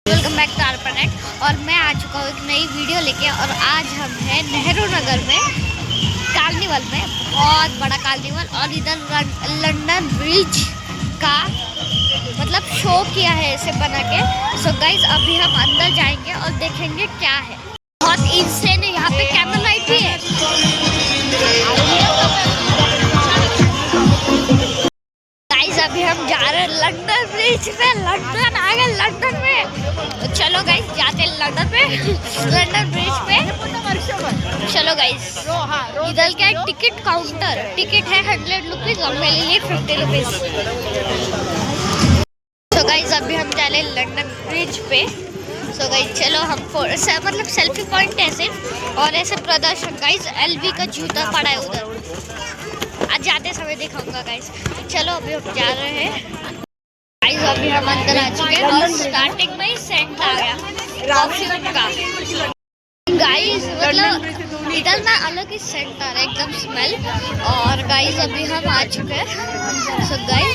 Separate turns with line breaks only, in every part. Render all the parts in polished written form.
Welcome back to ARPANET. और मैं आ चुका हूँ एक नई वीडियो लेके। और आज हम हैं नेहरू नगर में कार्निवल में, बहुत बड़ा कार्निवल। और इधर लंदन ब्रिज का मतलब शो किया है इसे बना के। सो गाइज अभी हम अंदर जाएंगे और देखेंगे क्या है। बहुत इंसेन है, यहाँ पे कैमरा लाइट भी है। गाइज अभी हम जा रहे हैं लंदन ब्रिज पे। लंदन आ गए लंदन में। तो चलो गाइज जाते हैं लंदन पे, लंदन ब्रिज पे। चलो गाइज, इधर क्या है टिकट काउंटर। टिकट है 100 रुपीज और मेरे लिए 50 रुपीज। तो गाइज अभी हम जा रहे हैं लंदन ब्रिज पे। सो गाइज चलो हम मतलब सेल्फी पॉइंट है सिर्फ, और ऐसे प्रदर्शन। गाइज LV का जूता पड़ा है उधर, आज जाते समय दिखाऊंगा गाइज। चलो अभी हम जा रहे हैं गाइज। अभी हम अंदर आ चुके हैं और स्टार्टिंग में ही सेंट आ गया परफ्यूम का। गाइज मतलब इधर ना अलग ही सेंट आ रहा है, एकदम स्मेल। और गाइज अभी हम आ चुके हैं। सो गाइज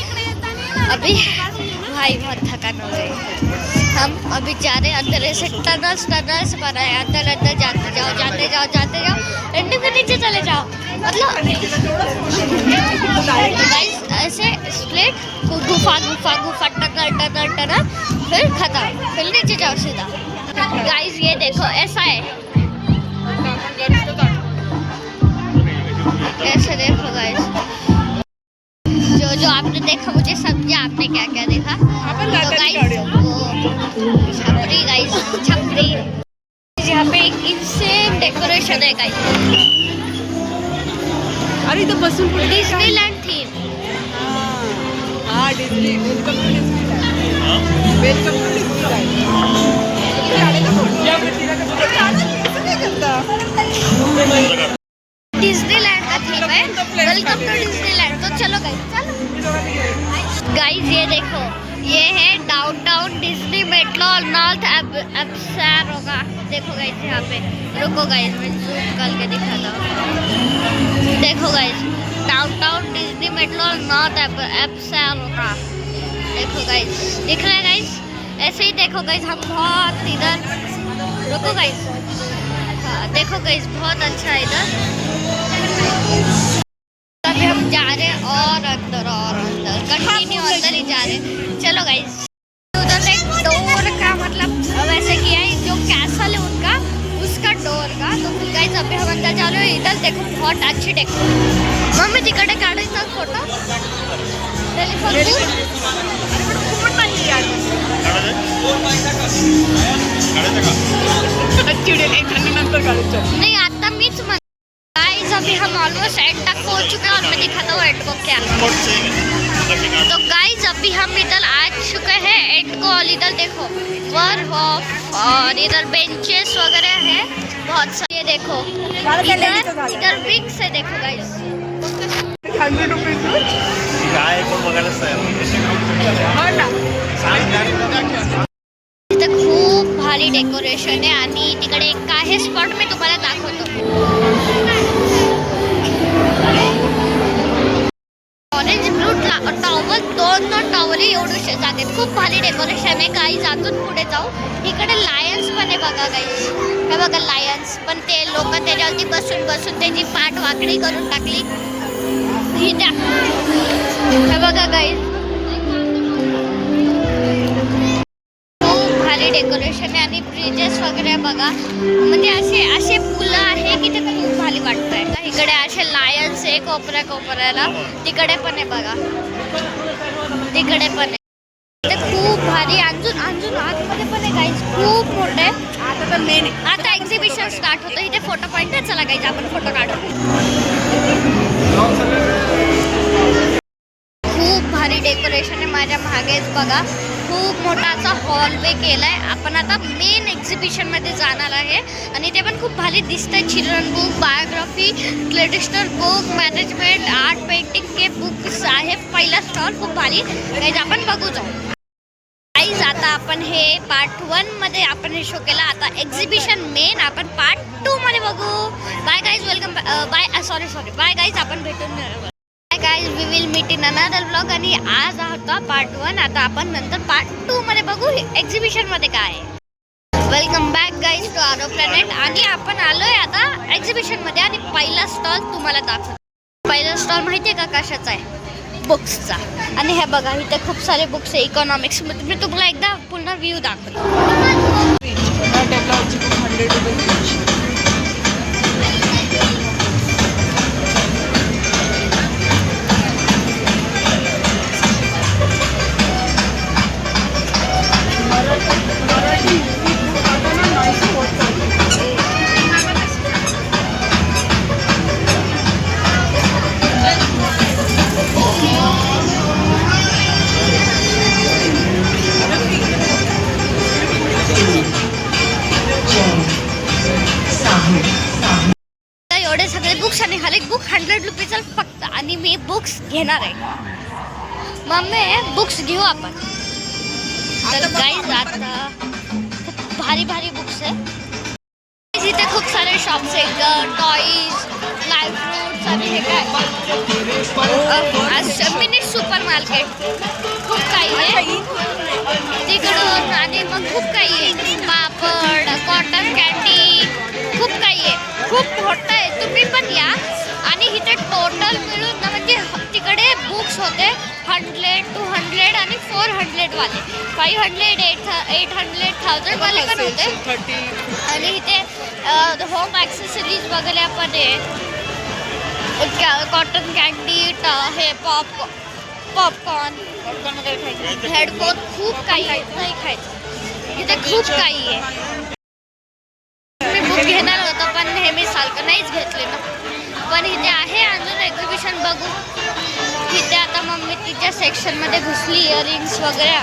अभी भाई बहुत थकान हो गई। हम अभी जा रहे हैं अंदर, ऐसे टनल्स बना है। अंदर जाते जाओ एंडिंग के नीचे चले जाओ। मतलब गाइस ऐसे स्ट्रेट गुफा टनल फिर खत्म, फिर नीचे जाओ सीधा। गाइस ये देखो ऐसा है, ऐसे देखो गाइस। जो आपने देखा मुझे समझा आपने क्या क्या देखा। तो गाइस छपरी, गाइस छपरी। यहाँ पे एक इंसेन डेकोरेशन है गाइस।
अरे तो बसून
डिज्नीलैंड थीम।
हाँ Disney, welcome to Disneyland. Welcome to Disneyland.
Disneyland का थीम है, वेलकम टू डिज्नीलैंड। तो चलो गाइस ये देखो, ये है डाउनटाउन डिज्नी मेट्रो और नॉर्थ एब्सैर होगा। देखो गाइस यहाँ पे, रुको गाइस मैं जूम करके दिखाता हूँ। देखो गाइस डाउनटाउन डिज्नी मेट्रो और नॉर्थ एब्सैर होगा। देखो गाइस दिख रहा है गाइस, ऐसे ही देखो गाइस। हम बहुत इधर, रुको गाइस, हाँ देखो गाइस बहुत अच्छा है इधर। अभी हम जा रहे हैं और अंदर कंटिन्यू अंदर ही जा रहे हैं। चलो गाइस उधर एक डोर का मतलब वैसे किया है, जो कैसल है उनका, उसका डोर का। तो फिर गाइस अभी हम अंदर जा रहे हैं। इधर देखो बहुत अच्छी डेकोरेशन। मम्मी तिकडे काढायचा फोटो, नहीं आता मीच। गाइस अभी हम ऑलमोस्ट एंड तक पहुंच चुके हैं और मैं दिखाता हूँ एंड को क्या। तो गाइस अभी हम इधर आ चुके हैं एंड को। और इधर देखो वर्क ऑफ, और इधर बेंचेस वगैरह है बहुत सारे। ये देखो इधर विंग्स है, देखो गाइस
100 रुपीज।
इथं खूप भारी डेकोरेशन आहे। आणि तिकडे काही स्पॉट मी तुम्हाला दाखवतो। ऑरेंज ब्लू टॉवर, दोन टॉवर एवढूशे जागेत, खूप भारी डेकोरेशन आहे। काही जातून पुढे जाऊ, इकडे लायन्स पण आहे बघा गाईस। हे बघा लायन्स, पण ते लोक त्याच्यावरती बसून त्याची पाठ वाकडी करून टाकली। हे बघा गाईस डेकोरेशन आहे। आणि ब्रिजेस वगैरे बघा, म्हणजे असे पुलं आहे की ते खूप भारी वाटतंय। इकडे असे लायन्स आहे कोपऱ्याला, तिकडे पण आहे बघा, तिकडे पण आहे। ते खूप भारी अजून आतमध्ये पण आहे गाईस, खूप मोठे आहे। आता तर मेन आता एक्झिबिशन स्टार्ट होतं। इथे फोटो पॉइंट आहे, चला गाईस आपण फोटो काढू। खूप भारी डेकोरेशन आहे। माझ्या मागेच बघा खूप मोठा असा हॉलवे केलाय। आपण आता मेन एक्झिबिशन मध्ये जाणार आहे आणि ते पण खूप भारी दिसतंय। Children book, biography, traditional book, management, art, painting के बुक्स आहे। पहिला स्टॉल खूप भारी गाईज, आपण बघू जाऊ गाईज। आता आपण हे पार्ट 1 मध्ये आपण हे शो केला। आता एक्झिबिशन मेन आपण पार्ट 2 मध्ये बघू। Bye guys, welcome bye, sorry bye guys, आपण भेटून guys we will meet in another vlog आणि आज होता पार्ट 1. आता आपण नंतर पार्ट 2 मध्ये बघू एक्झिबिशन मध्ये काय आहे. वेलकम बॅक गाइस टू आरो प्लॅनेट. आणि आपण आलोय आता एक्झिबिशन मध्ये आणि पहिला स्टॉल तुम्हाला दाखवतो. पहिला स्टॉल माहिती आहे का कशाचा आहे? बुक्सचा. आणि हे बघा इथे खूप सारे बुक्स आहे इकॉनॉमिक्स मध्ये. मी तुम्हाला एकदा पूर्ण व्ह्यू दाखवतो.
Technology book 100 rupees.
एवढे सगळे बुक्स आणि हर एक बुक 100 रुपीज फक्त. आणि मी बुक्स घेणार आहे. मम्मी बुक्स घेऊ आपण. तर गाईज आता खूप भारी भारी बुक्स आहे. इथे खूप सारे शॉप्स आहेत. टॉईज, लाईव्ह फ्रूट्स आणि हे काय मिनी सुपर मार्केट खूप काही आहे तिकडून. आणि मग खूप काही आहे. पापड, कॉटन कॅन्डी खूप काही आहे. खूप मोठं आहे. तुम्ही पण या. आणि इथे टोटल मिळून ना म्हणजे तिकडे बुक्स होते 100, 200 आणि 400 वाले. 500, 800, 1000 वाले पण होते. आणि इथे होम ॲक्सेसरीज वगैरे पण आहे. कॉटन कॅन्डी, हे पॉपकॉर्न हेडफोन खूप काही आहे. नाही खायचं इथे खूप काही आहे. मी बुक घेणार होतो पण नेहमी सारखं नाहीच घेतले ना. पण इथे आहे अजून एक्झिबिशन बघू. इथे आता मम्मी तिच्या सेक्शनमध्ये घुसली. इयरिंग्स वगैरे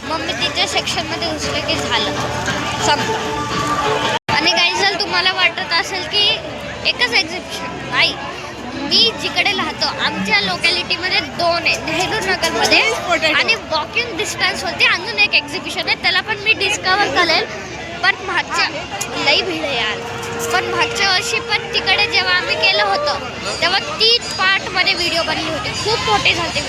मम्मी तिच्या सेक्शनमध्ये घुसले की झालं संपलं. आणि काही जर तुम्हाला वाटत असेल की एकच एक्झिबिशन नाही. मी जिकडे राहतो आमच्या लोकॅलिटीमध्ये 2 आहे. नेहरू नगरमध्ये आणि वॉकिंग डिस्टन्सवरती अजून एक एक्झिबिशन आहे. त्याला पण मी डिस्कवर करेल. पण मागच्या लई भीड आहे यार. पण मागच्या वर्षी पण तिकडे जेव्हा आम्ही केलं होतं तेव्हा 3 पार्टमध्ये व्हिडिओ बनली होती. खूप मोठे झाले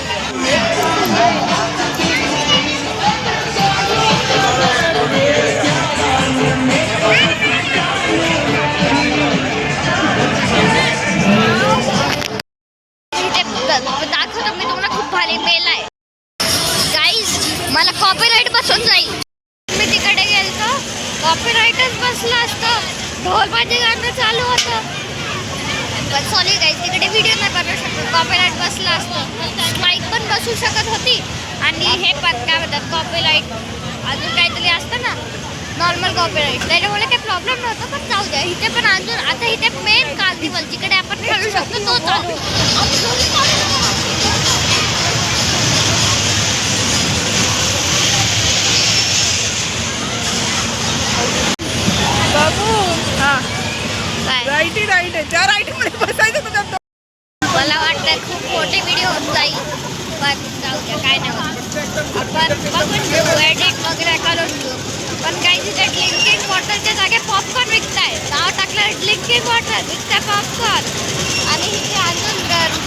दाखवतो मी तुम्हाला. खूप भारी मेला आहे गाईज. मला कॉपीराईट बसून जाईल. मी तिकडे गेलतो कॉपीराईटच बसलं असतं. ढोलबाजी गाणं चालू होतं. पण सॉरी गाईज तिकडे व्हिडिओ नाही बनवू शकत. कॉपीराईट बसलं असतं. स्ट्राईक पण बसू शकत होती. आणि हे पण काय म्हणतात कॉपीराईट अजून काहीतरी असतं ना नॉर्मल कॉपीराईट. त्याच्यामुळे काही प्रॉब्लेम नव्हता. पण जाऊ द्या. इथे पण अजून आता इथे मेन कार्निवल जिकडे आपण खेळू शकतो तो चालू.
राईट आहे. त्या राईटमध्ये बसायचं तुझ्या.
मला वाटतं खूप मोठे व्हिडिओ होत जाईल. पण जाऊ द्या काय नाही होत. आपण बघून घेऊ एडिट वगैरे करून घेऊ. पण काही तिथे ड्रिंकिंग वॉटरच्या जागे पॉपकॉर्न विकताय. नाव टाकलं ड्रिंकिंग वॉटर विकताय पॉपकॉर्न. आणि इथे अजून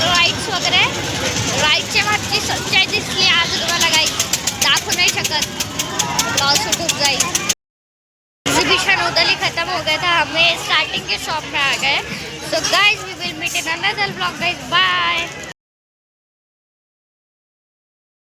राईड्स वगैरे. राईडच्या मागची सच्चाई दिसली आज तुम्हाला काही दाखवू नाही शकत. लॉस उठून जाईल. एग्जीबिशन उधर ही खत्म हो गया था. हमें स्टार्टिंग के शॉप में आ गए. So guys we will meet in another vlog guys. Bye.